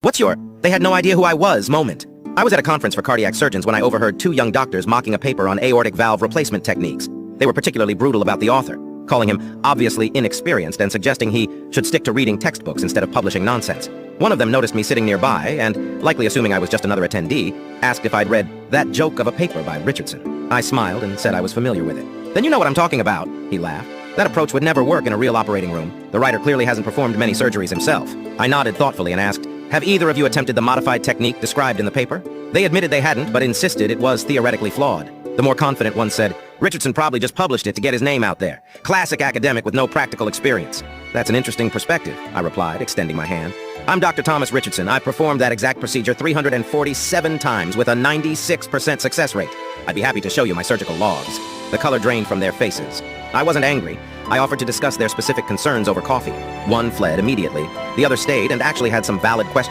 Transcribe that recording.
What's your they had no idea who I was moment? I was at a conference for cardiac surgeons when I overheard two young doctors mocking a paper on aortic valve replacement techniques. They were particularly brutal about the author, calling him obviously inexperienced and suggesting he should stick to reading textbooks instead of publishing nonsense. One of them noticed me sitting nearby and, likely assuming I was just another attendee, asked if I'd read That Joke of a Paper by Richardson. I smiled and said I was familiar with it. Then you know what I'm talking about, he laughed. That approach would never work in a real operating room. The writer clearly hasn't performed many surgeries himself. I nodded thoughtfully and asked, have either of you attempted the modified technique described in the paper? They admitted they hadn't, but insisted it was theoretically flawed. The more confident one said, Richardson probably just published it to get his name out there. Classic academic with no practical experience. That's an interesting perspective, I replied, extending my hand. I'm Dr. Thomas Richardson. I've performed that exact procedure 347 times with a 96% success rate. I'd be happy to show you my surgical logs. The color drained from their faces. I wasn't angry. I offered to discuss their specific concerns over coffee. One fled immediately. The other stayed and actually had some valid questions.